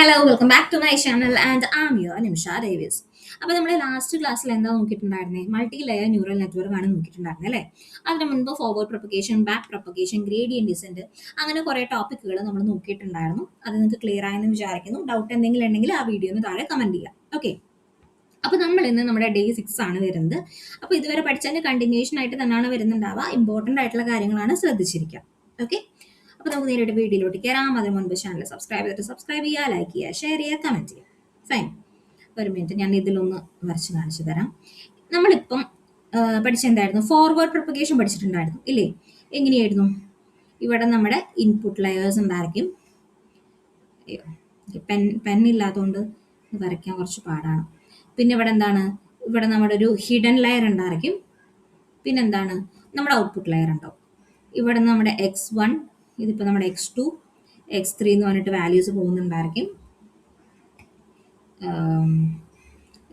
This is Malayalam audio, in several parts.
Hello welcome back to my channel and am your Nimisha Davis. അപ്പോൾ നമ്മൾ ലാസ്റ്റ് ക്ലാസ്സിൽ എന്താ നോക്കിയിട്ടുണ്ടായിരുന്നേ? മൾട്ടി ലെയർ ന്യൂറൽ നെറ്റ്വർക്ക് ആണ് നോക്കിയിട്ടുണ്ടായിരുന്നത് അല്ലേ? അതിന് മുൻപ് forward propagation, back propagation, gradient descent, അങ്ങനെ കുറേ ടോപ്പിക്കുകൾ നമ്മൾ നോക്കിയിട്ടുണ്ടായിരുന്നു. അത് നിങ്ങൾക്ക് ക്ലിയർ ആയെന്ന് വിചാരിക്കുന്നു. ഡൗട്ട് എന്തെങ്കിലും ഉണ്ടെങ്കിൽ ആ വീഡിയോന് താഴെ കമൻറ്റ് ചെയ്യാം. ഓക്കെ, അപ്പോൾ നമ്മൾ ഇന്ന് നമ്മുടെ ഡേ 6 ആണ് വരുന്നത്. അപ്പോൾ ഇതുവരെ പഠിച്ചതിൻ്റെ കണ്ടിന്യൂഷൻ ആയിട്ട് തന്നെയാണ് വരുന്നുണ്ടാവുക. ഇമ്പോർട്ടൻ്റ് ആയിട്ടുള്ള കാര്യങ്ങളാണ് ശ്രദ്ധിച്ചിരിക്കുക. ഓക്കെ, അപ്പോൾ നമുക്ക് നേരിട്ട് വീഡിയോയിലോട്ട് കയറാം. അതിന് മുൻപ് ചാനൽ സബ്സ്ക്രൈബ് ചെയ്തിട്ട് സബ്സ്ക്രൈബ് ചെയ്യുക, ലൈക്ക് ചെയ്യുക, ഷെയർ ചെയ്യുക, കമൻറ്റ് ചെയ്യുക. ഫൈൻ. ഒരു മിനിറ്റ്, ഞാൻ ഇതിലൊന്ന് വരച്ച് കാണിച്ചു തരാം. നമ്മളിപ്പം പഠിച്ച എന്തായിരുന്നു? ഫോർവേഡ് പ്രൊപ്പഗേഷൻ പഠിച്ചിട്ടുണ്ടായിരുന്നു ഇല്ലേ? എങ്ങനെയായിരുന്നു? ഇവിടെ നമ്മുടെ ഇൻപുട്ട് ലെയേഴ്സ് ഉണ്ടായിരിക്കും. പെന്നില്ലാത്തതുകൊണ്ട് വരയ്ക്കാൻ കുറച്ച് പാടാണ്. പിന്നെ ഇവിടെ എന്താണ്? ഇവിടെ നമ്മുടെ ഒരു ഹിഡൻ ലെയർ ഉണ്ടായിരിക്കും. പിന്നെന്താണ്? നമ്മുടെ ഔട്ട്പുട്ട് ലെയർ ഉണ്ടാവും. ഇവിടെ നമ്മുടെ x1, ഇതിപ്പോൾ നമ്മുടെ x2, x3 എന്ന് പറഞ്ഞിട്ട് വാല്യൂസ് പോകുന്നുണ്ടായിരിക്കും.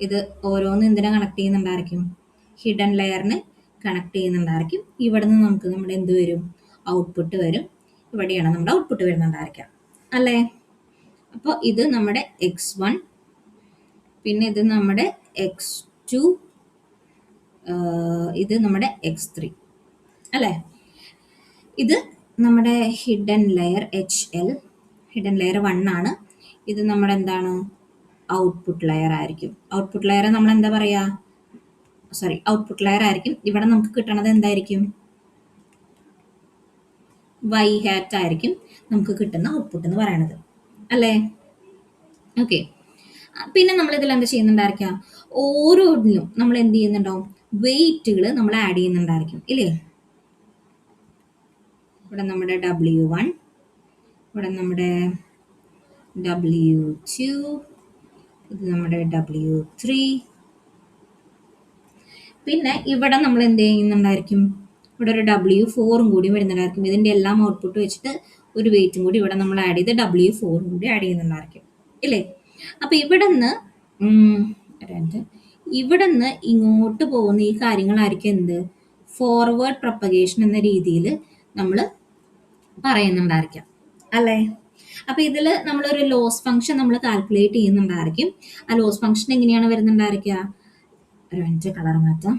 ഇത് ഓരോന്ന് എന്തിനാ കണക്ട് ചെയ്യുന്നുണ്ടായിരിക്കും? ഹിഡൻ ലെയറിന് കണക്ട് ചെയ്യുന്നുണ്ടായിരിക്കും. ഇവിടെ നിന്ന് നമുക്ക് നമ്മുടെ എന്ത് വരും? ഔട്ട്പുട്ട് വരും. ഇവിടെയാണ് നമ്മുടെ ഔട്ട്പുട്ട് വരുന്നുണ്ടായിരിക്കാം അല്ലേ? അപ്പോൾ ഇത് നമ്മുടെ x1, പിന്നെ ഇത് നമ്മുടെ x2, ഇത് നമ്മുടെ x3 അല്ലേ? ഇത് നമ്മുടെ hidden layer HL, hidden layer 1 ആണ്. ഇത് നമ്മുടെ എന്താണ്? ഔട്ട്പുട്ട് ലെയർ ആയിരിക്കും. ഔട്ട്പുട്ട് ലെയർ നമ്മൾ എന്താ പറയുക? ഔട്ട്പുട്ട് ലെയർ ആയിരിക്കും. ഇവിടെ നമുക്ക് കിട്ടണത് എന്തായിരിക്കും? y hat ആയിരിക്കും നമുക്ക് കിട്ടുന്ന ഔട്ട്പുട്ട് എന്ന് പറയണത് അല്ലേ? ഓക്കെ, പിന്നെ നമ്മൾ ഇതിൽ എന്താ ചെയ്യുന്നുണ്ടായിരിക്കാം? ഓരോന്നിലും നമ്മൾ എന്ത് ചെയ്യുന്നുണ്ടാവും? വെയിറ്റുകൾ നമ്മൾ ആഡ് ചെയ്യുന്നുണ്ടായിരിക്കും ഇല്ലേ? ഇവിടെ നമ്മുടെ W1, ഇവിടെ നമ്മുടെ W2, ഇത് നമ്മുടെ W3. പിന്നെ ഇവിടെ നമ്മൾ എന്ത് ചെയ്യുന്നുണ്ടായിരിക്കും? ഇവിടെ ഒരു W4 കൂടി വരുന്നുണ്ടായിരിക്കും. ഇതിൻ്റെ എല്ലാം ഔട്ട്പുട്ട് വെച്ചിട്ട് ഒരു വെയിറ്റും കൂടി ഇവിടെ നമ്മൾ ആഡ് ചെയ്ത് W4 കൂടി ആഡ് ചെയ്യുന്നുണ്ടായിരിക്കും ഇല്ലേ? അപ്പോൾ ഇവിടുന്ന് ഇങ്ങോട്ട് പോകുന്ന ഈ കാര്യങ്ങളായിരിക്കും എന്ത്? ഫോർവേഡ് പ്രൊപ്പഗേഷൻ എന്ന രീതിയിൽ നമ്മൾ പറയുന്നുണ്ടായിരിക്കാം അല്ലേ? അപ്പോൾ ഇതിൽ നമ്മളൊരു ലോസ് ഫംഗ്ഷൻ നമ്മൾ കാൽക്കുലേറ്റ് ചെയ്യുന്നുണ്ടായിരിക്കും. ആ ലോസ് ഫംഗ്ഷൻ എങ്ങനെയാണ് വരുന്നുണ്ടായിരിക്കുക? ഒരു മിനിറ്റ്, കളർ മാറ്റാം.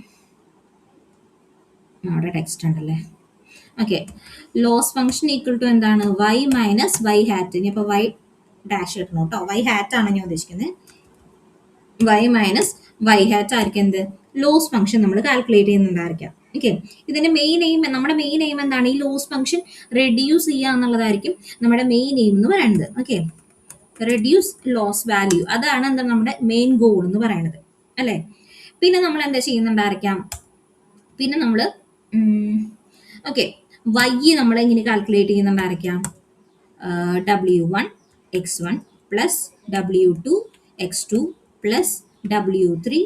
അവിടെ ടെക്സ്റ്റ് ഉണ്ടല്ലേ? Okay, loss function equal to എന്താണ്? y minus y hat. ഇനിയിപ്പോൾ y ഡാഷ് ഇടണം കേട്ടോ. y hat ആണ് ഞാൻ ഉദ്ദേശിക്കുന്നത്. y മൈനസ് y hat ആയിരിക്കും എന്ത്? ലോസ് ഫംഗ്ഷൻ നമ്മൾ കാൽക്കുലേറ്റ് ചെയ്യുന്നുണ്ടായിരിക്കാം. ഓക്കെ, ഇതിന്റെ മെയിൻ എയിം, നമ്മുടെ മെയിൻ എയിം എന്താണ്? ഈ ലോസ് ഫംഗ്ഷൻ റെഡ്യൂസ് ചെയ്യുക എന്നുള്ളതായിരിക്കും നമ്മുടെ മെയിൻ എയിം എന്ന് പറയുന്നത്. ഓക്കെ, റെഡ്യൂസ് ലോസ് വാല്യൂ, അതാണ് എന്താ നമ്മുടെ മെയിൻ ഗോൾ എന്ന് പറയുന്നത് അല്ലേ? പിന്നെ നമ്മൾ എന്താ ചെയ്യുന്നുണ്ടായിരിക്കാം? പിന്നെ നമ്മൾ ഓക്കെ, y നമ്മൾ എങ്ങനെ കാൽക്കുലേറ്റ് ചെയ്യുന്നുണ്ടായിരിക്കാം? W1 x1 plus W2 x2 plus W3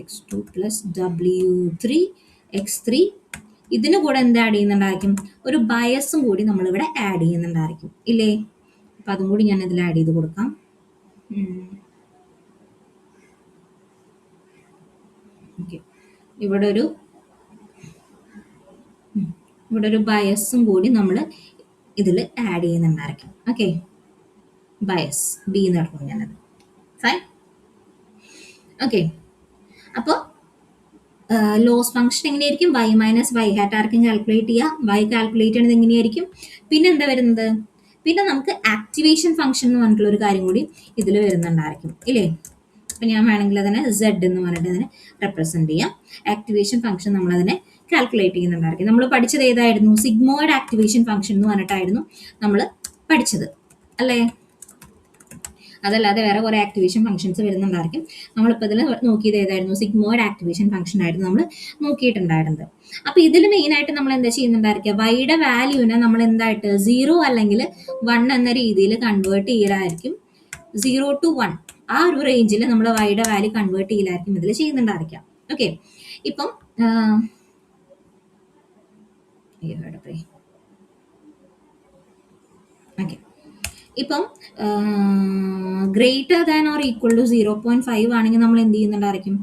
x2 plus W3 x3. ഇതിന് കൂടെ എന്ത് ആഡ് ചെയ്യുന്നുണ്ടായിരിക്കും? ഒരു ബയസും കൂടി നമ്മളിവിടെ ആഡ് ചെയ്യുന്നുണ്ടായിരിക്കും ഇല്ലേ? അപ്പം അതും കൂടി ഞാൻ ഇതിൽ ആഡ് ചെയ്ത് കൊടുക്കാം. ഓക്കെ, ഇവിടെ ഒരു ബയസും കൂടി നമ്മൾ ഇതിൽ ആഡ് ചെയ്യുന്നുണ്ടായിരിക്കും. ഓക്കെ, ബയസ് ബി എന്ന് എടുക്കും ഞാനത്. ഫൈൻ. ഓക്കെ, അപ്പോൾ ലോസ് ഫംഗ്ഷൻ എങ്ങനെയായിരിക്കും? y മൈനസ് y hat ആർക്കും കാൽക്കുലേറ്റ് ചെയ്യുക. y കാൽക്കുലേറ്റ് ചെയ്യുന്നത് എങ്ങനെയായിരിക്കും? പിന്നെ എന്താ വരുന്നത്? പിന്നെ നമുക്ക് ആക്ടിവേഷൻ ഫംഗ്ഷൻ എന്ന് പറഞ്ഞിട്ടുള്ള ഒരു കാര്യം കൂടി ഇതിൽ വരുന്നുണ്ടായിരിക്കും ഇല്ലേ? അപ്പം ഞാൻ വേണമെങ്കിൽ അതിനെ Z എന്ന് പറഞ്ഞിട്ട് അതിനെ റെപ്രസെൻറ്റ് ചെയ്യാം. ആക്ടിവേഷൻ ഫംഗ്ഷൻ നമ്മളതിനെ കാൽക്കുലേറ്റ് ചെയ്യുന്നുണ്ടായിരിക്കും. നമ്മൾ പഠിച്ചത് ഏതായിരുന്നു? സിഗ്മോയിഡ് ആക്ടിവേഷൻ ഫംഗ്ഷൻ എന്ന് പറഞ്ഞിട്ടായിരുന്നു നമ്മൾ പഠിച്ചത് അല്ലേ? അതല്ലാതെ വേറെ കുറേ ആക്ടിവേഷൻ ഫംഗ്ഷൻസ് വരുന്നുണ്ടായിരിക്കും. നമ്മളിപ്പോൾ ഇതിൽ നോക്കിയത് ഏതായിരുന്നു? സിഗ്മോയിഡ് ആക്ടിവേഷൻ ഫംഗ്ഷൻ ആയിരുന്നു നമ്മൾ നോക്കിയിട്ടുണ്ടായിരുന്നത്. അപ്പോൾ ഇതിൽ മെയിനായിട്ട് നമ്മൾ എന്താ ചെയ്യുന്നുണ്ടായിരിക്കുക? വൈയുടെ വാല്യൂവിനെ നമ്മൾ എന്തായിട്ട് 0 അല്ലെങ്കിൽ 1 എന്ന രീതിയിൽ കൺവേർട്ട് ചെയ്യലായിരിക്കും. 0 to 1 ആ ഒരു റേഞ്ചിൽ നമ്മൾ വൈയുടെ വാല്യൂ കൺവേർട്ട് ചെയ്യലായിരിക്കും ഇതിൽ ചെയ്യുന്നുണ്ടായിരിക്കാം. ഓക്കെ, ഇപ്പം ഓക്കെ, ഇപ്പം greater than or equal to 0.5 ആണെങ്കിൽ നമ്മൾ എന്ത് ചെയ്യുന്നുണ്ടായിരിക്കും?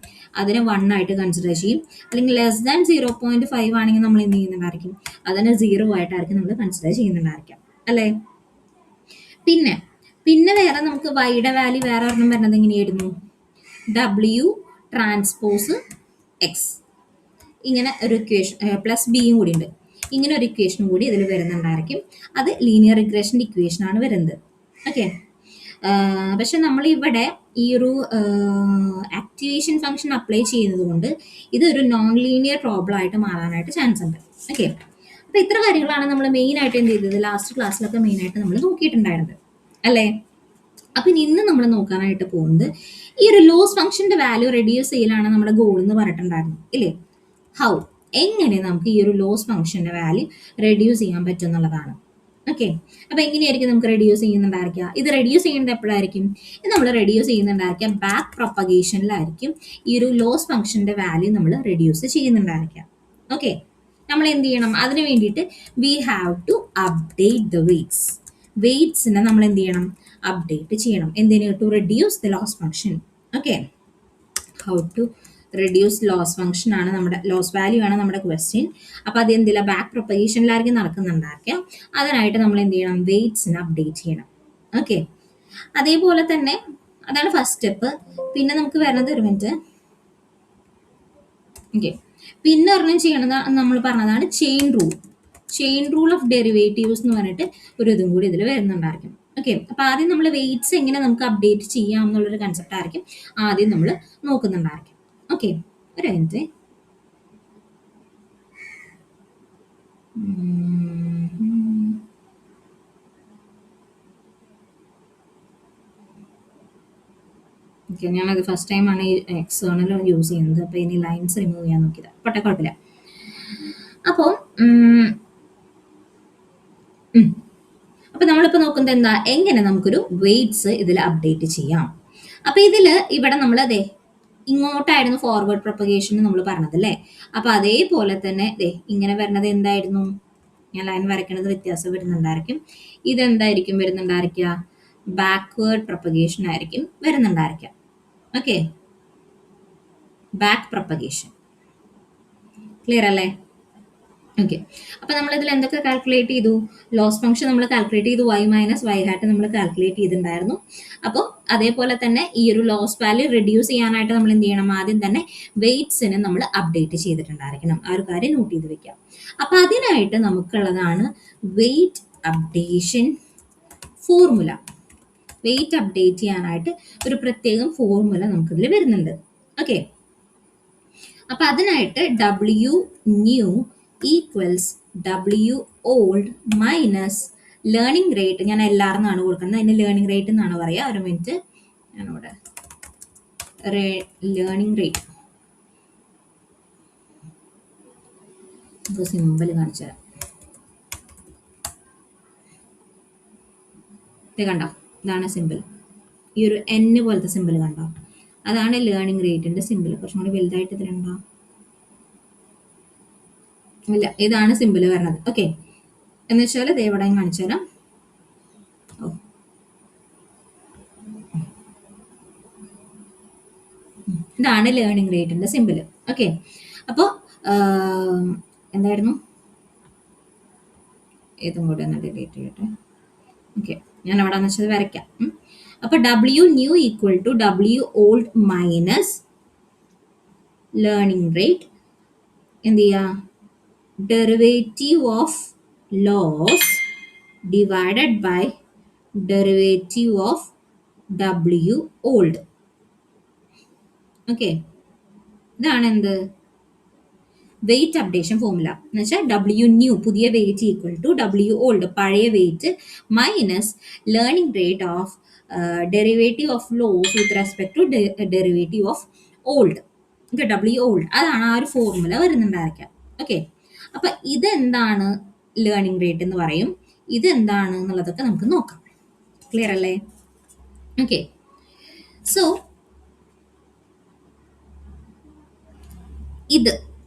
അതിനെ 1 ആയിട്ട് കൺസിഡർ ചെയ്യും. അല്ലെങ്കിൽ ലെസ് ദാൻ 0.5 ആണെങ്കിൽ നമ്മൾ എന്ത് ചെയ്യുന്നുണ്ടായിരിക്കും? അതിനെ 0 ആയിട്ടായിരിക്കും നമ്മൾ കൺസിഡർ ചെയ്യുന്നുണ്ടായിരിക്കാം അല്ലേ? പിന്നെ പിന്നെ വേറെ നമുക്ക് വൈയുടെ വാല്യൂ വേറെ ഒരെണ്ണം വരുന്നത് എങ്ങനെയായിരുന്നു? W transpose X. ഇങ്ങനെ ഒരു ഇക്വേഷൻ പ്ലസ് ബിയും കൂടി ഉണ്ട്. ഇങ്ങനെ ഒരു ഇക്വേഷനും കൂടി ഇതിൽ വരുന്നുണ്ടായിരിക്കും. അത് ലീനിയർ റിഗ്രഷൻ്റെ ഇക്വേഷൻ ആണ് വരുന്നത്. ഓക്കെ. പക്ഷെ നമ്മൾ ഇവിടെ ഈ ഒരു ആക്ടിവേഷൻ ഫംഗ്ഷൻ അപ്ലൈ ചെയ്യുന്നത് കൊണ്ട് ഇതൊരു നോൺ ലീനിയർ പ്രോബ്ലം ആയിട്ട് മാറാനായിട്ട് ചാൻസ് ഉണ്ട്. ഓക്കെ. അപ്പൊ ഇത്ര കാര്യങ്ങളാണ് നമ്മൾ മെയിൻ ആയിട്ട് എന്ത് ചെയ്തത് ലാസ്റ്റ് ക്ലാസ്സിലൊക്കെ മെയിൻ ആയിട്ട് നമ്മൾ നോക്കിയിട്ടുണ്ടായിരുന്നത് അല്ലേ? അപ്പൊ ഇന്ന് നമ്മൾ നോക്കാനായിട്ട് പോകുന്നത് ഈ ഒരു ലോസ് ഫംഗ്ഷന്റെ വാല്യൂ റെഡ്യൂസ് ചെയ്യലാണ് നമ്മുടെ ഗോൾ എന്ന് പറഞ്ഞിട്ടുണ്ടായിരുന്നു ഇല്ലേ? ഹൗ, എങ്ങനെ നമുക്ക് ഈ ഒരു ലോസ് ഫംഗ്ഷന്റെ വാല്യൂ റെഡ്യൂസ് ചെയ്യാൻ പറ്റും എന്നുള്ളതാണ്. ഓക്കെ. അപ്പൊ എങ്ങനെയായിരിക്കും നമുക്ക് റെഡ്യൂസ് ചെയ്യുന്നുണ്ടായിരിക്കുക? ഇത് റെഡ്യൂസ് ചെയ്യുന്നത് എപ്പോഴായിരിക്കും? ഇത് നമ്മൾ റെഡ്യൂസ് ചെയ്യുന്നുണ്ടായിരിക്കുക ബാക്ക് പ്രൊപ്പഗേഷനിലായിരിക്കും ഈ ഒരു ലോസ് ഫംഗ്ഷന്റെ വാല്യൂ നമ്മൾ റെഡ്യൂസ് ചെയ്യുന്നുണ്ടായിരിക്കുക. ഓക്കെ. നമ്മൾ എന്ത് ചെയ്യണം? അതിന് വേണ്ടിയിട്ട് we have to update the weights. വെയ്റ്റ്സിനെ നമ്മൾ എന്ത് ചെയ്യണം? അപ്ഡേറ്റ് ചെയ്യണം. എന്തിന്? To reduce the loss function. Okay. How to reduce loss function ആണ് നമ്മുടെ ലോസ് വാല്യൂ ആണ് നമ്മുടെ ക്വസ്റ്റ്യൻ. അപ്പോൾ അത് എന്തില്ല ബാക്ക് പ്രൊപ്പഗേഷനിലായിരിക്കും നടക്കുന്നുണ്ടായിരിക്കാം. അതിനായിട്ട് നമ്മൾ എന്ത് ചെയ്യണം? വെയ്റ്റ്സിനെ അപ്ഡേറ്റ് ചെയ്യണം. ഓക്കെ. അതേപോലെ തന്നെ അതാണ് ഫസ്റ്റ് സ്റ്റെപ്പ്. പിന്നെ നമുക്ക് വരുന്നത് ഒരു മിനിറ്റ്. ഓക്കെ. പിന്നെ ഒരെണ്ണം ചെയ്യണത് നമ്മൾ പറഞ്ഞതാണ് chain rule. Chain rule of derivatives എന്ന് പറഞ്ഞിട്ട് ഒരു ഇതും കൂടി ഇതിൽ വരുന്നുണ്ടായിരിക്കും. ഓക്കെ. അപ്പൊ ആദ്യം നമ്മൾ വെയ്റ്റ്സ് എങ്ങനെ നമുക്ക് അപ്ഡേറ്റ് ചെയ്യാം എന്നുള്ളൊരു കൺസെപ്റ്റ് ആയിരിക്കും ആദ്യം നമ്മൾ നോക്കുന്നുണ്ടായിരിക്കും. ഓക്കെ. ഒരു മിനിറ്റ്. ഓക്കെ. ഞാനത് ഫസ്റ്റ് ടൈമാണ് ഈ എക്സ്റ്റേണൽ യൂസ് ചെയ്യുന്നത്. അപ്പോൾ ഇനി ലൈൻസ് റിമൂവ് ചെയ്യാൻ നോക്കിയത്. പക്ഷേ കുഴപ്പമില്ല. അപ്പോൾ നമ്മളിപ്പോൾ നോക്കുന്നത് എന്താ? എങ്ങനെ നമുക്കൊരു വെയ്റ്റ്സ് ഇതിൽ അപ്ഡേറ്റ് ചെയ്യാം. അപ്പോൾ ഇവിടെ നമ്മൾ അതെ ഇങ്ങോട്ടായിരുന്നു ഫോർവേഡ് പ്രൊപ്പഗേഷൻ നമ്മൾ പറഞ്ഞത് അല്ലേ? അപ്പോൾ അതേപോലെ തന്നെ ഇങ്ങനെ വരുന്നത് എന്തായിരുന്നു? ഞാൻ ലൈൻ വരയ്ക്കുന്നത് വ്യത്യാസം വരുന്നുണ്ടായിരിക്കും. ഇതെന്തായിരിക്കും വരുന്നുണ്ടായിരിക്കുക? ബാക്ക്വേർഡ് പ്രൊപ്പഗേഷൻ ആയിരിക്കും വരുന്നുണ്ടായിരിക്കുക. ഓക്കെ. Back propagation. ക്ലിയർ അല്ലേ? ഓക്കെ. അപ്പോൾ നമ്മളിതിൽ എന്തൊക്കെ കാൽക്കുലേറ്റ് ചെയ്തു? ലോസ് ഫംഗ്ഷൻ നമ്മൾ കാൽക്കുലേറ്റ് ചെയ്തു. y മൈനസ് y ഹാറ്റ് നമ്മൾ കാൽക്കുലേറ്റ് ചെയ്തിട്ടുണ്ടായിരുന്നു. അപ്പോൾ അതേപോലെ തന്നെ ഈ ഒരു ലോസ് വാല്യൂ റെഡ്യൂസ് ചെയ്യാനായിട്ട് നമ്മൾ എന്ത് ചെയ്യണം? ആദ്യം തന്നെ വെയ്റ്റ്സിനെ നമ്മൾ അപ്ഡേറ്റ് ചെയ്തിട്ടുണ്ടായിരിക്കണം. ആ ഒരു കാര്യം നോട്ട് ചെയ്ത് വെക്കാം. അപ്പോൾ അതിനായിട്ട് നമുക്കുള്ളതാണ് weight updation formula. Weight update ചെയ്യാനായിട്ട് ഒരു പ്രത്യേകം ഫോർമുല നമുക്കിതിൽ വരുന്നുണ്ട്. ഓക്കെ. അപ്പം അതിനായിട്ട് W new equals W old minus learning rate. ഞാൻ എല്ലാവർന്നാണ് കൊടുക്കുന്നത്. അതിന് ലേണിംഗ് റേറ്റ് എന്നാണ് പറയുക. ഒരു മിനിറ്റ്. ഞാനിവിടെ ലേണിംഗ് റേറ്റ് സിമ്പിൾ കാണിച്ചു തരാം. ഇത് കണ്ടോ? ഇതാണ് സിമ്പിൾ. ഈ ഒരു N പോലത്തെ സിമ്പിൾ കണ്ടോ? അതാണ് ലേണിംഗ് റേറ്റിന്റെ സിമ്പിൾ. കുറച്ചും കൂടി വലുതായിട്ട് ഇതിലുണ്ടോ? ഇല്ല, ഇതാണ് സിമ്പിൾ വരുന്നത്. ഓക്കെ. എന്ന് വെച്ചാൽ ഇത് എവിടെ കാണിച്ചു തരാം. ഇതാണ് ലേണിംഗ് റേറ്റിന്റെ സിമ്പിൾ. ഓക്കെ. അപ്പോൾ എന്തായിരുന്നു? ഏതും കൂടെ ഒന്ന് ഡിലീറ്റ് ചെയ്യട്ടെ. ഓക്കെ. ഞാൻ എവിടെയാണെന്ന് വെച്ചത് വരയ്ക്കാം. അപ്പോൾ W new equal to W old minus learning rate എന്ത് ചെയ്യുക? Derivative of loss divided by derivative of W old. Okay. ഇതാണ് എന്ത്? വെയിറ്റ് അപ്ഡേഷൻ ഫോർമുല എന്ന് വെച്ചാൽ ഡബ്ല്യു ന്യൂ പുതിയ weight equal to W old പഴയ weight minus learning rate of derivative of loss with respect to derivative of old. Okay. W old അതാണ് ആ ഒരു ഫോർമുല വരുന്നുണ്ടായിരിക്കാം. ഓക്കെ. അപ്പൊ ഇതെന്താണ് ലേണിംഗ് റേറ്റ് എന്ന് പറയും. ഇതെന്താണ് എന്നുള്ളതൊക്കെ നമുക്ക് നോക്കാം. ക്ലിയർ അല്ലേ? ഓക്കെ. സോ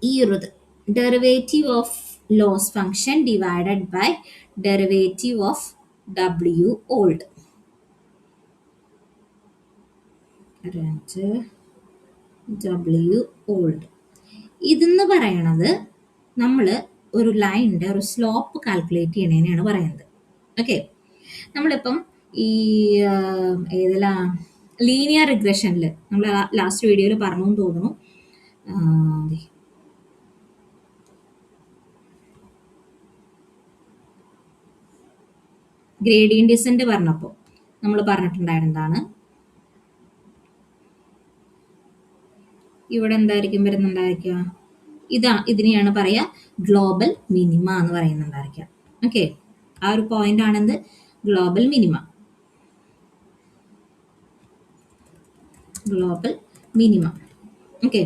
ഈ ഒരു derivative of loss function divided by derivative of W old. W old ഇതെന്ന് പറയണത് നമ്മൾ ഒരു ലൈനിന്റെ ഒരു സ്ലോപ്പ് കാൽക്കുലേറ്റ് ചെയ്യണേനെയാണ് പറയുന്നത്. ഓക്കെ. നമ്മളിപ്പം ഈ ഏതിലാ ലീനിയർ റിഗ്രഷനിൽ നമ്മൾ ലാസ്റ്റ് വീഡിയോയിൽ പറഞ്ഞു എന്ന് തോന്നുന്നു. ഗ്രേഡിയന്റ് ഡിസെന്റ് പറഞ്ഞപ്പോൾ നമ്മൾ പറഞ്ഞിട്ടുണ്ടായിരുന്നതാണ്. ഇവിടെ എന്തായിരിക്കും വരുന്നുണ്ടായിരിക്കുക? ഇതിനെയാണ് പറയുക ഗ്ലോബൽ മിനിമ എന്ന് പറയുന്നുണ്ടായിരിക്കുക. ഓക്കെ, ആ ഒരു പോയിന്റ് ആണെന്ത് global minima. Global minima. Okay,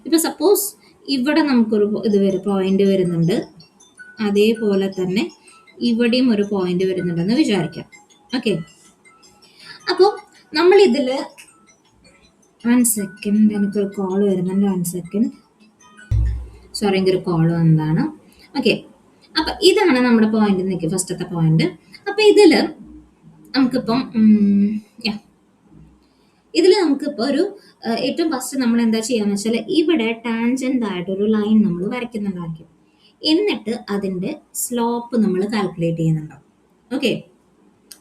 ഇപ്പൊ സപ്പോസ് ഇവിടെ നമുക്കൊരു പോയിന്റ് വരുന്നുണ്ട്, അതേപോലെ തന്നെ ഇവിടെയും ഒരു പോയിന്റ് വരുന്നുണ്ടെന്ന് വിചാരിക്കാം. ഓക്കെ, അപ്പോൾ നമ്മൾ ഇതില് 1 സെക്കൻഡ്, എനിക്കൊരു കോൾ വരുന്നുണ്ട്. 1 സെക്കൻഡ്, സോറി, എനിക്കൊരു കോൾ വന്നതാണ്. ഓക്കെ, അപ്പൊ ഇതാണ് നമ്മുടെ പോയിന്റ് നിൽക്കുക, ഫസ്റ്റത്തെ പോയിന്റ്. അപ്പൊ ഇതില് നമുക്കിപ്പം നമുക്കിപ്പോൾ ഒരു ഏറ്റവും ഫസ്റ്റ് നമ്മൾ എന്താ ചെയ്യാന്ന് വെച്ചാൽ ഇവിടെ ടാൻജന്റ് ആയിട്ട് ഒരു ലൈൻ നമ്മൾ വരയ്ക്കുന്നുണ്ടായിരിക്കും. എന്നിട്ട് അതിന്റെ സ്ലോപ്പ് നമ്മൾ കാൽക്കുലേറ്റ് ചെയ്യുന്നുണ്ടാവും. ഓക്കെ,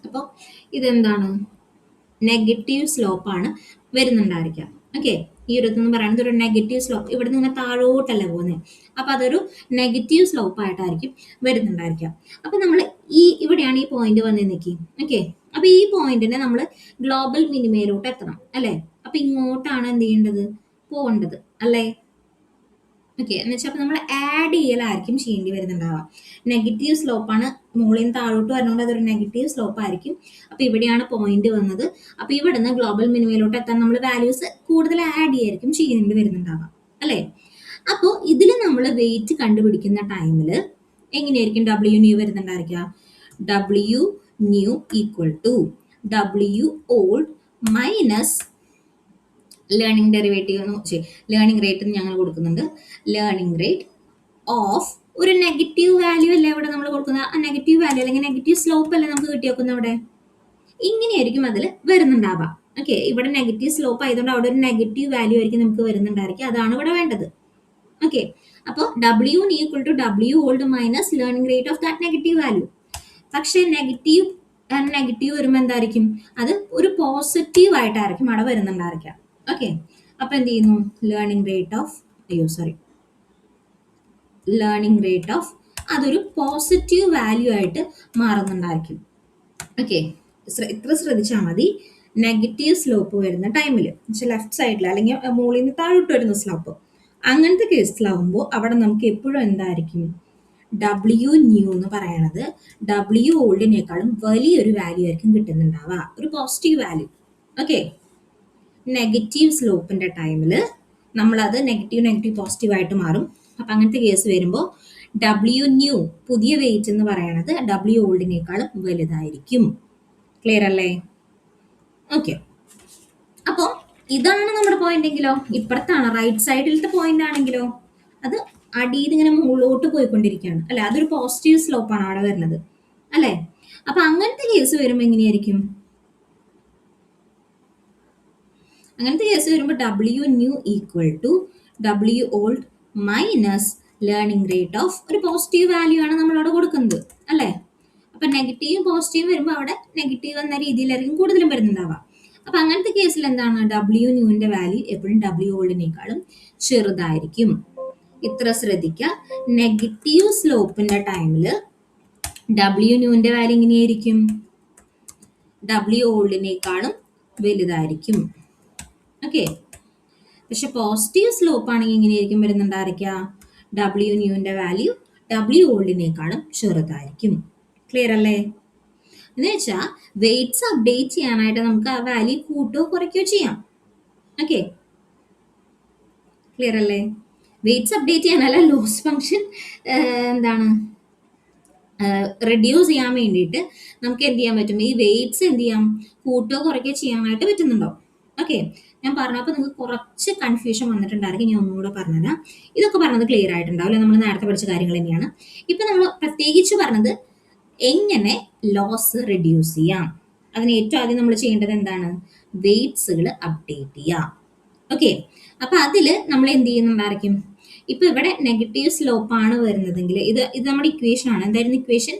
അപ്പോൾ ഇതെന്താണ്? നെഗറ്റീവ് സ്ലോപ്പാണ് വരുന്നുണ്ടായിരിക്കാം. ഓക്കെ, ഈ ഒരു ഇതെന്ന് പറയുന്നത് ഒരു നെഗറ്റീവ് സ്ലോപ്പ്, ഇവിടെ നിന്ന് താഴോട്ടല്ല പോകുന്നത്. അപ്പൊ അതൊരു നെഗറ്റീവ് സ്ലോപ്പ് ആയിട്ടായിരിക്കും വരുന്നുണ്ടായിരിക്കാം. അപ്പൊ നമ്മൾ ഇവിടെയാണ് ഈ പോയിന്റ് വന്ന് നിൽക്കി. ഓക്കെ, അപ്പൊ ഈ പോയിന്റിനെ നമ്മൾ ഗ്ലോബൽ മിനിമയിലോട്ട് എത്തണം അല്ലെ? അപ്പൊ ഇങ്ങോട്ടാണ് എന്ത് ചെയ്യേണ്ടത്? പോകേണ്ടത് അല്ലേ? ഓക്കെ, എന്ന് വെച്ചാൽ അപ്പൊ നമ്മൾ ആഡ് ചെയ്യലായിരിക്കും ചെയ്യേണ്ടി വരുന്നുണ്ടാവുക. നെഗറ്റീവ് സ്ലോപ്പാണ്, മുകളിൽ നിന്ന് താഴോട്ട് വരുന്നതുകൊണ്ട് അതൊരു നെഗറ്റീവ് സ്ലോപ്പ് ആയിരിക്കും. അപ്പൊ ഇവിടെയാണ് പോയിന്റ് വന്നത്. അപ്പൊ ഇവിടെ നിന്ന് ഗ്ലോബൽ മിനിമയിലോട്ട് എത്താൻ നമ്മൾ വാല്യൂസ് കൂടുതൽ ആഡ് ചെയ്യായിരിക്കും ചെയ്യേണ്ടി വരുന്നുണ്ടാവുക അല്ലേ? അപ്പോൾ ഇതിൽ നമ്മൾ വെയിറ്റ് കണ്ടുപിടിക്കുന്ന ടൈമിൽ എങ്ങനെയായിരിക്കും ഡബ്ല്യു ന്യൂ വരുന്നുണ്ടായിരിക്കുക? W new equal to W old minus learning derivative learning rate ഞങ്ങൾ കൊടുക്കുന്നുണ്ട്. ലേണിംഗ് റേറ്റ് ഓഫ് ഒരു നെഗറ്റീവ് വാല്യൂ അല്ലേ ഇവിടെ നമ്മൾ കൊടുക്കുന്നത്? ആ നെഗറ്റീവ് വാല്യൂ അല്ലെങ്കിൽ നെഗറ്റീവ് സ്ലോപ്പ് അല്ലേ നമുക്ക് കിട്ടിയേക്കുന്നത് അവിടെ? ഇങ്ങനെയായിരിക്കും അതിൽ വരുന്നുണ്ടാവുക. ഓക്കെ, ഇവിടെ നെഗറ്റീവ് സ്ലോപ്പ് ആയതുകൊണ്ട് അവിടെ ഒരു നെഗറ്റീവ് വാല്യൂ ആയിരിക്കും നമുക്ക് വരുന്നുണ്ടായിരിക്കും. അതാണ് ഇവിടെ വേണ്ടത്. ഓക്കെ, അപ്പോൾ W equal to W old minus learning rate of that negative value. പക്ഷേ നെഗറ്റീവ് വരുമ്പോൾ എന്തായിരിക്കും? അത് ഒരു പോസിറ്റീവ് ആയിട്ടായിരിക്കും അവിടെ വരുന്നുണ്ടായിരിക്കാം. ഓക്കെ, അപ്പൊ എന്ത് ചെയ്യുന്നു? ലേണിംഗ് റേറ്റ് ഓഫ് അതൊരു പോസിറ്റീവ് വാല്യൂ ആയിട്ട് മാറുന്നുണ്ടായിരിക്കും. ഓക്കെ, ഇത്ര ശ്രദ്ധിച്ചാൽ മതി. നെഗറ്റീവ് സ്ലോപ്പ് വരുന്ന ടൈമിൽ ലെഫ്റ്റ് സൈഡിൽ അല്ലെങ്കിൽ മുകളിൽ നിന്ന് താഴോട്ട് വരുന്ന സ്ലോപ്പ്, അങ്ങനത്തെ കേസിലാവുമ്പോൾ അവിടെ നമുക്ക് എപ്പോഴും എന്തായിരിക്കും? ഡബ്ല്യു ന്യൂ എന്ന് പറയണത് ഡബ്ല്യു ഓൾഡിനേക്കാളും വലിയൊരു വാല്യൂ ആയിരിക്കും കിട്ടുന്നുണ്ടാവുക, ഒരു പോസിറ്റീവ് വാല്യൂ. ഓക്കെ, നെഗറ്റീവ് സ്ലോപ്പിന്റെ ടൈമിൽ നമ്മളത് നെഗറ്റീവ് പോസിറ്റീവ് ആയിട്ട് മാറും. അപ്പൊ അങ്ങനത്തെ കേസ് വരുമ്പോൾ ഡബ്ല്യു ന്യൂ പുതിയ വെയിറ്റ് എന്ന് പറയുന്നത് ഡബ്ല്യു ഓൾഡിനേക്കാളും വലുതായിരിക്കും. ക്ലിയർ അല്ലേ? ഓക്കെ, അപ്പോൾ ഇതാണ് നമ്മുടെ പോയിന്റ് എങ്കിലോ ഇപ്പുറത്താണ് റൈറ്റ് സൈഡിലത്തെ പോയിന്റ് ആണെങ്കിലോ അത് അടിയിൽ ഇങ്ങനെ മുകളിലോട്ട് പോയിക്കൊണ്ടിരിക്കുകയാണ് അല്ലെ? അതൊരു പോസിറ്റീവ് സ്ലോപ്പാണ് അവിടെ വരുന്നത് അല്ലെ? അപ്പൊ അങ്ങനത്തെ കേസ് വരുമ്പോൾ എങ്ങനെയായിരിക്കും? അങ്ങനത്തെ കേസ് വരുമ്പോൾ W new equal to W old minus learning rate of ഒരു പോസിറ്റീവ് വാല്യൂ ആണ് നമ്മളവിടെ കൊടുക്കുന്നത് അല്ലേ? അപ്പൊ നെഗറ്റീവ് പോസിറ്റീവ് വരുമ്പോൾ അവിടെ നെഗറ്റീവ് എന്ന രീതിയിലായിരിക്കും കൂടുതലും വരുന്നുണ്ടാവുക. അപ്പൊ അങ്ങനത്തെ കേസിൽ എന്താണ്? ഡബ്ല്യു ന്യൂവിന്റെ വാല്യൂ എപ്പോഴും ഡബ്ല്യു ഓൾഡിനേക്കാളും ചെറുതായിരിക്കും. ഇത്ര ശ്രദ്ധിക്കുക. നെഗറ്റീവ് സ്ലോപ്പിന്റെ ടൈമില് ഡബ്ല്യു ന്യൂവിന്റെ വാല്യൂ എങ്ങനെയായിരിക്കും? ഡബ്ല്യു ഓൾഡിനേക്കാളും വലുതായിരിക്കും. ഓക്കെ, പക്ഷെ പോസിറ്റീവ് സ്ലോപ്പ് ആണെങ്കിൽ എങ്ങനെയായിരിക്കും വരുന്നുണ്ടായിരിക്കുക? ഡബ്ല്യു ന്യൂവിന്റെ വാല്യൂ ഡബ്ല്യു ഓൾഡിനേക്കാളും ചെറുതായിരിക്കും. ക്ലിയർ അല്ലേ? എന്ന് വെച്ചാൽ വെയിറ്റ്സ് അപ്ഡേറ്റ് ചെയ്യാനായിട്ട് നമുക്ക് ആ വാല്യൂ കൂട്ടുകയോ കുറയ്ക്കുകയോ ചെയ്യാം. ഓക്കെ, ക്ലിയർ അല്ലേ? വെയിറ്റ്സ് അപ്ഡേറ്റ് ചെയ്യാനല്ല, ലോസ് ഫംഗ്ഷൻ എന്താണ് റെഡ്യൂസ് ചെയ്യാൻ വേണ്ടിയിട്ട് നമുക്ക് എന്ത് ചെയ്യാൻ പറ്റും? ഈ വെയിറ്റ്സ് എന്ത് ചെയ്യാം? കൂട്ടുകയോ കുറയ്ക്കുകയോ ചെയ്യാനായിട്ട് പറ്റുന്നുണ്ടോ? ഓക്കെ, ഞാൻ പറഞ്ഞപ്പോൾ നിങ്ങൾക്ക് കുറച്ച് കൺഫ്യൂഷൻ വന്നിട്ടുണ്ടായിരിക്കും. ഞാൻ ഒന്നുകൂടെ പറഞ്ഞുതരാം. ഇതൊക്കെ പറഞ്ഞത് ക്ലിയർ ആയിട്ടുണ്ടാവില്ല, നമ്മൾ നേരത്തെ പഠിച്ച കാര്യങ്ങൾ തന്നെയാണ്. ഇപ്പൊ നമ്മൾ പ്രത്യേകിച്ച് പറഞ്ഞത് എങ്ങനെ ലോസ് റെഡ്യൂസ് ചെയ്യാം. അതിന് ഏറ്റവും ആദ്യം നമ്മൾ ചെയ്യേണ്ടത് എന്താണ്? വെയിറ്റ്സുകൾ അപ്ഡേറ്റ് ചെയ്യാം. ഓക്കെ, അപ്പൊ അതിൽ നമ്മൾ എന്ത് ചെയ്യുന്നുണ്ടായിരിക്കും? ഇപ്പൊ ഇവിടെ നെഗറ്റീവ് സ്ലോപ്പ് ആണ് വരുന്നതെങ്കിൽ ഇത് നമ്മുടെ ഇക്വേഷൻ ആണ്. എന്തായിരുന്നു equation?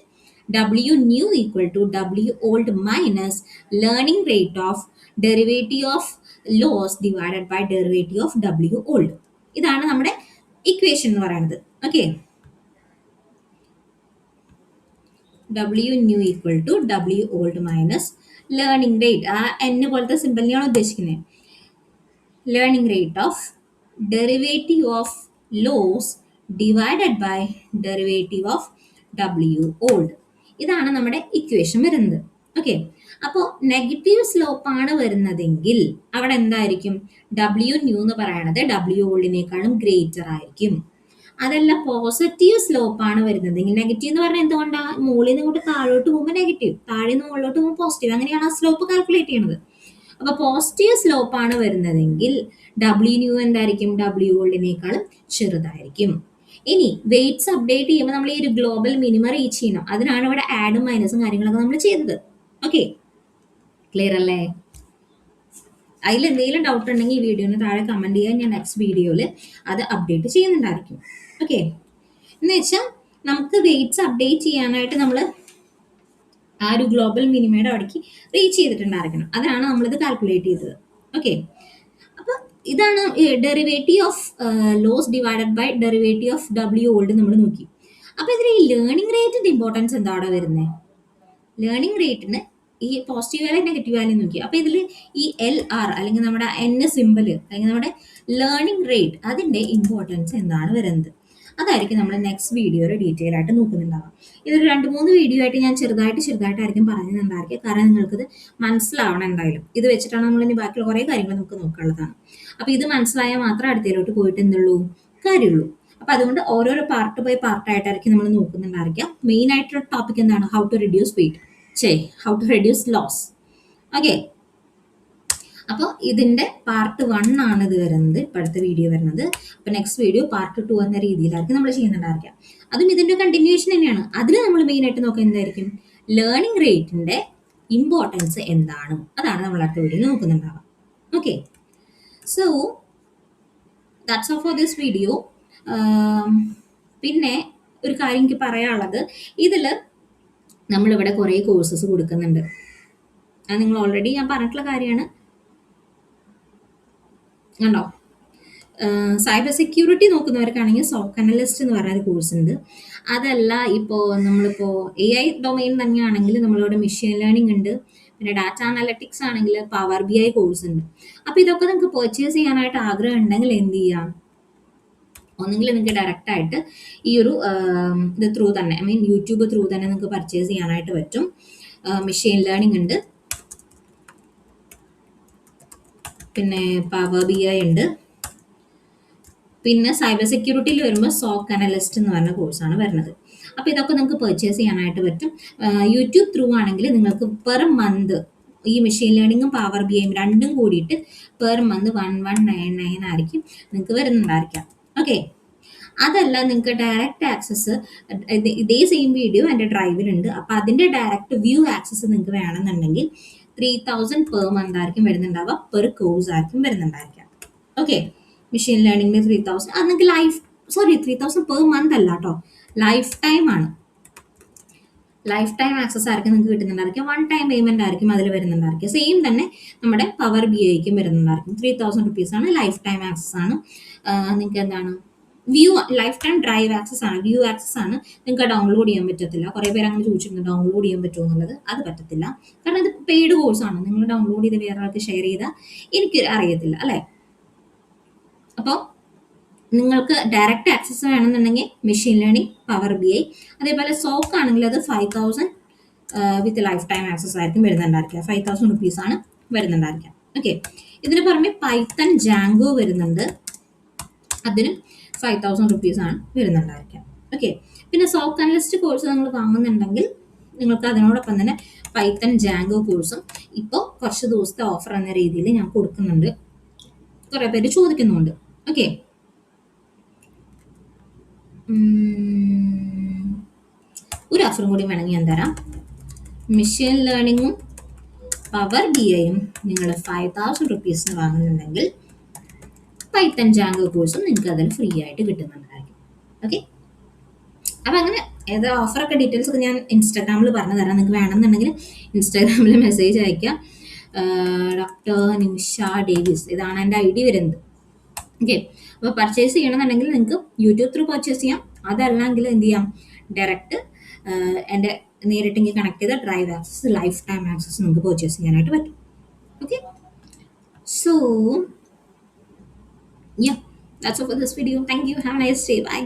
W new equal to W old minus learning rate of derivative of loss divided by derivative of W old. ഇതാണ് നമ്മുടെ ഇക്വേഷൻ എന്ന് പറയുന്നത്. Okay, W new equal to W old minus learning rate, ആ n പോലത്തെ സിമ്പിളിനെയാണ് ഉദ്ദേശിക്കുന്നത്. Learning rate of derivative of loss divided by derivative of W old. ഇതാണ് നമ്മുടെ ഇക്വേഷൻ വരുന്നത്. ഓക്കെ, അപ്പോൾ നെഗറ്റീവ് സ്ലോപ്പ് ആണ് വരുന്നതെങ്കിൽ അവിടെ എന്തായിരിക്കും? W ന്യൂ എന്ന് പറയുന്നത് W ഓൾഡിനേക്കാളും ഗ്രേറ്റർ ആയിരിക്കും. അതല്ല പോസിറ്റീവ് സ്ലോപ്പ് ആണ് വരുന്നതെങ്കിൽ, നെഗറ്റീവ് എന്ന് പറഞ്ഞാൽ എന്തുകൊണ്ടാണ്? മുകളിൽ നിന്ന് ഇങ്ങോട്ട് താഴോട്ട് പോകുമ്പോൾ നെഗറ്റീവ്, താഴെ നിന്ന് മുകളിലോട്ട് പോകുമ്പോൾ പോസിറ്റീവ്, അങ്ങനെയാണ് ആ സ്ലോപ്പ് കാൽക്കുലേറ്റ് ചെയ്യുന്നത്. അപ്പൊ പോസിറ്റീവ് സ്ലോപ്പ് ആണ് വരുന്നതെങ്കിൽ W ന്യൂ എന്തായിരിക്കും? W ഓൾഡിനേക്കാളും ചെറുതായിരിക്കും. ഇനി വെയിറ്റ്സ് അപ്ഡേറ്റ് ചെയ്യുമ്പോൾ നമ്മൾ ഈ ഒരു ഗ്ലോബൽ മിനിമം റീച്ച് ചെയ്യണം. അതിനാണ് ഇവിടെ ആഡും മൈനസും കാര്യങ്ങളൊക്കെ നമ്മൾ ചെയ്തത്. ഓക്കെ, ക്ലിയർ അല്ലേ? അതിൽ എന്തെങ്കിലും ഡൗട്ട് ഉണ്ടെങ്കിൽ ഈ വീഡിയോന് താഴെ കമന്റ് ചെയ്യാൻ ഞാൻ നെക്സ്റ്റ് വീഡിയോയിൽ അത് അപ്ഡേറ്റ് ചെയ്യുന്നുണ്ടായിരിക്കും. ഓക്കെ, എന്ന് വെച്ചാൽ നമുക്ക് വെയിറ്റ്സ് അപ്ഡേറ്റ് ചെയ്യാനായിട്ട് നമ്മൾ ആ ഒരു ഗ്ലോബൽ മിനിമയുടെ അവിടേക്ക് റീച്ച് ചെയ്തിട്ടുണ്ടായിരിക്കണം. അതിനാണ് നമ്മളിത് കാൽക്കുലേറ്റ് ചെയ്തത്. ഓക്കെ, അപ്പൊ ഇതാണ് derivative of loss divided by derivative of W old നമ്മൾ നോക്കി. അപ്പൊ ഇതിൽ ഈ ലേണിംഗ് റേറ്റിന്റെ ഇമ്പോർട്ടൻസ് എന്താ അവിടെ വരുന്നത്? ലേണിംഗ് റേറ്റിന് ഈ പോസിറ്റീവ് വാല്യൂ നെഗറ്റീവ് വാല്യൂ നോക്കി. അപ്പൊ ഇതിൽ ഈ LR അല്ലെങ്കിൽ നമ്മുടെ N സിമ്പിൾ അല്ലെങ്കിൽ നമ്മുടെ ലേണിംഗ് റേറ്റ് അതിന്റെ ഇമ്പോർട്ടൻസ് എന്താണ് വരുന്നത്? അതായിരിക്കും നമ്മൾ നെക്സ്റ്റ് വീഡിയോയിൽ ഡീറ്റെയിൽ ആയിട്ട് നോക്കുന്നുണ്ടാവാം. ഇതൊരു 2-3 വീഡിയോ ആയിട്ട് ഞാൻ ചെറുതായിട്ടായിരിക്കും പറയുന്നുണ്ടായിരിക്കും. കാരണം നിങ്ങൾക്കിത് മനസ്സിലാവണം എന്തായാലും. ഇത് വെച്ചിട്ടാണ് നമ്മൾ ഇനി ബാക്കിയുള്ള കുറേ കാര്യങ്ങൾ നമുക്ക് നോക്കാനുള്ളതാണ്. അപ്പൊ ഇത് മനസ്സിലായാൽ മാത്രമേ അടുത്തതിലോട്ട് പോയിട്ട് എന്തുള്ളൂ കാര്യമുള്ളൂ. അപ്പൊ അതുകൊണ്ട് ഓരോരോ പാർട്ട് ബൈ പാർട്ടായിട്ടായിരിക്കും നമ്മൾ നോക്കുന്നുണ്ടായിരിക്കാം. മെയിൻ ആയിട്ടുള്ള ടോപ്പിക് എന്താണ്? How to reduce weight, how to reduce loss. Okay, അപ്പോൾ ഇതിന്റെ പാർട്ട് 1 ആണ് ഇത് വരുന്നത്, ഇപ്പോഴത്തെ വീഡിയോ വരുന്നത്. അപ്പൊ നെക്സ്റ്റ് വീഡിയോ പാർട്ട് 2 എന്ന രീതിയിലായിരിക്കും നമ്മൾ ചെയ്യുന്നുണ്ടായിരിക്കാം. അതും ഇതിന്റെ കണ്ടിന്യൂവേഷൻ തന്നെയാണ്. അതിൽ നമ്മൾ മെയിൻ ആയിട്ട് നോക്കുക എന്തായിരിക്കും? ലേണിംഗ് റേറ്റിന്റെ ഇമ്പോർട്ടൻസ് എന്താണ്, അതാണ് നമ്മൾ അടുത്ത വീഡിയോ നോക്കുന്നുണ്ടാവാം. Okay, so that's all for this video. പിന്നെ ഒരു കാര്യം എനിക്ക് പറയാനുള്ളത്, ഇതിൽ നമ്മളിവിടെ കുറേ കോഴ്സസ് കൊടുക്കുന്നുണ്ട്. അത് നിങ്ങൾ ഓൾറെഡി ഞാൻ പറഞ്ഞിട്ടുള്ള കാര്യമാണ്. കണ്ടോ, സൈബർ സെക്യൂരിറ്റി നോക്കുന്നവർക്കാണെങ്കിൽ സോക്ക് അനലിസ്റ്റ് എന്ന് പറയുന്ന കോഴ്സ് ഉണ്ട്. അതല്ല ഇപ്പോൾ നമ്മളിപ്പോൾ AI ഡൊമൈൻ തന്നെയാണെങ്കിൽ നമ്മളിവിടെ മെഷീൻ ലേണിംഗ് ഉണ്ട്. പിന്നെ ഡാറ്റ അനലറ്റിക്സ് ആണെങ്കിൽ പവർ BI കോഴ്സ് ഉണ്ട്. അപ്പോൾ ഇതൊക്കെ നിങ്ങൾക്ക് പർച്ചേസ് ചെയ്യാനായിട്ട് ആഗ്രഹം ഉണ്ടെങ്കിൽ എന്ത് ചെയ്യാം? ഒന്നെങ്കിൽ നിങ്ങൾക്ക് ഡയറക്റ്റ് ആയിട്ട് ഈ ഒരു ഇത് ത്രൂ തന്നെ, യൂട്യൂബ് ത്രൂ തന്നെ നിങ്ങൾക്ക് പർച്ചേസ് ചെയ്യാനായിട്ട് പറ്റും. മെഷീൻ ലേണിംഗ് ഉണ്ട്, പിന്നെ പവർ BI ഉണ്ട്, പിന്നെ സൈബർ സെക്യൂരിറ്റിയിൽ വരുമ്പോൾ സോക്ക് അനലിസ്റ്റ് എന്ന് പറഞ്ഞ കോഴ്സാണ് വരുന്നത്. അപ്പോൾ ഇതൊക്കെ നിങ്ങൾക്ക് പർച്ചേസ് ചെയ്യാനായിട്ട് പറ്റും. യൂട്യൂബ് ത്രൂ ആണെങ്കിൽ നിങ്ങൾക്ക് പെർ മന്ത് ഈ മെഷീൻ ലേണിങ്ങും പവർ BIയും രണ്ടും കൂടിയിട്ട് പെർ മന്ത് 1199 ആയിരിക്കും നിങ്ങൾക്ക് വരുന്നുണ്ടായിരിക്കാം. ഓക്കെ, അതല്ല നിങ്ങൾക്ക് ഡയറക്റ്റ് ആക്സസ് ഇതേ സെയിം വീഡിയോ എൻ്റെ ഡ്രൈവിലുണ്ട്. അപ്പോൾ അതിൻ്റെ ഡയറക്റ്റ് വ്യൂ ആക്സസ് നിങ്ങൾക്ക് വേണമെന്നുണ്ടെങ്കിൽ 3000 പെർ മന്ത് ആയിരിക്കും വരുന്നുണ്ടാവുക, പെർ കോഴ്സ് ആയിരിക്കും വരുന്നുണ്ടായിരിക്കാം. ഓക്കെ, മെഷീൻ ലേണിംഗിന് 3000, അത് നിങ്ങൾക്ക് 3000 പെർ മന്ത് അല്ല കേട്ടോ, ലൈഫ് ടൈം ആണ്. ലൈഫ് ടൈം ആക്സസ് ആയിരിക്കും നിങ്ങൾക്ക് കിട്ടുന്നുണ്ടായിരിക്കും. 1 ടൈം പേയ്മെന്റ് ആയിരിക്കും അതിൽ വരുന്നുണ്ടായിരിക്കും. സെയിം തന്നെ നമ്മുടെ പവർ BIക്കും വരുന്നുണ്ടായിരിക്കും. 3000 rupees ആണ്, ലൈഫ് ടൈം ആക്സസ് ആണ്. നിങ്ങൾക്ക് എന്താണ് view life time drive access ആണ്, വ്യൂ ആക്സസ് ആണ്. നിങ്ങൾക്ക് ഡൗൺലോഡ് ചെയ്യാൻ പറ്റത്തില്ല. കുറേ പേര് അങ്ങനെ ചോദിച്ചിട്ടുണ്ട് ഡൗൺലോഡ് ചെയ്യാൻ പറ്റുമോ എന്നുള്ളത്. അത് പറ്റത്തില്ല, കാരണം ഇത് പെയ്ഡ് കോഴ്സാണ്. നിങ്ങൾ ഡൗൺലോഡ് ചെയ്ത് വേറെ ആൾക്ക് ഷെയർ ചെയ്താൽ എനിക്ക് അറിയത്തില്ല അല്ലേ. അപ്പോൾ നിങ്ങൾക്ക് ഡയറക്റ്റ് ആക്സസ് വേണമെന്നുണ്ടെങ്കിൽ മെഷീൻ ലേണിംഗ്, പവർ BI, അതേപോലെ സോക്ക് ആണെങ്കിൽ അത് 5000 വിത്ത് ലൈഫ് ടൈം ആക്സസ് ആയിരിക്കും വരുന്നുണ്ടായിരിക്കുക. 5000 rupees ആണ് വരുന്നുണ്ടായിരിക്കുക. ഓക്കെ, ഇതിന് പുറമെ പൈത്തൺ ജാങ്കോ വരുന്നുണ്ട്, അതിനും 5000 rupees ആണ് വരുന്നുണ്ടായിരിക്കുക. ഓക്കെ, പിന്നെ സോക്ക് അനലിസ്റ്റ് കോഴ്സ് നിങ്ങൾ വാങ്ങുന്നുണ്ടെങ്കിൽ നിങ്ങൾക്ക് അതിനോടൊപ്പം തന്നെ പൈത്തൺ ജാങ്കോ കോഴ്സും ഇപ്പോൾ കുറച്ച് ദിവസത്തെ ഓഫർ എന്ന രീതിയിൽ ഞാൻ കൊടുക്കുന്നുണ്ട്. കുറേ പേര് ചോദിക്കുന്നുണ്ട്. ഓക്കെ, ഒരു ഓഫറും കൂടി വേണമെങ്കിൽ ഞാൻ തരാം. മെഷീൻ ലേണിങ്ങും പവർ BIയും നിങ്ങൾ 5000 rupees വാങ്ങുന്നുണ്ടെങ്കിൽ പൈത്തൺ ജാങ്കോ കോഴ്സും നിങ്ങൾക്ക് അതിൽ ഫ്രീ ആയിട്ട് കിട്ടുന്നുണ്ടായിരിക്കും. ഓക്കെ, അപ്പം അങ്ങനെ ഏത് ഓഫറൊക്കെ ഡീറ്റെയിൽസ് ഒക്കെ ഞാൻ ഇൻസ്റ്റാഗ്രാമിൽ പറഞ്ഞു തരാം. നിങ്ങൾക്ക് വേണമെന്നുണ്ടെങ്കിൽ ഇൻസ്റ്റാഗ്രാമിൽ മെസ്സേജ് അയക്കാം. ഡോക്ടർ നിമിഷ ഡേവിസ് ഇതാണ് എൻ്റെ ഐ ഡി വരുന്നത്. ഓക്കെ. അപ്പോൾ പർച്ചേസ് ചെയ്യണമെന്നുണ്ടെങ്കിൽ നിങ്ങൾക്ക് യൂട്യൂബ് ത്രൂ പർച്ചേസ് ചെയ്യാം. അതല്ലെങ്കിൽ എന്ത് ചെയ്യാം, ഡയറക്റ്റ് എൻ്റെ നേരിട്ട് ഇങ്ങനെ കണക്ട് ചെയ്ത drive access, life time access നിങ്ങൾക്ക് പർച്ചേസ് ചെയ്യാനായിട്ട് പറ്റും. Okay. So yeah, that's all for this video. Thank you. Have a nice day. Bye.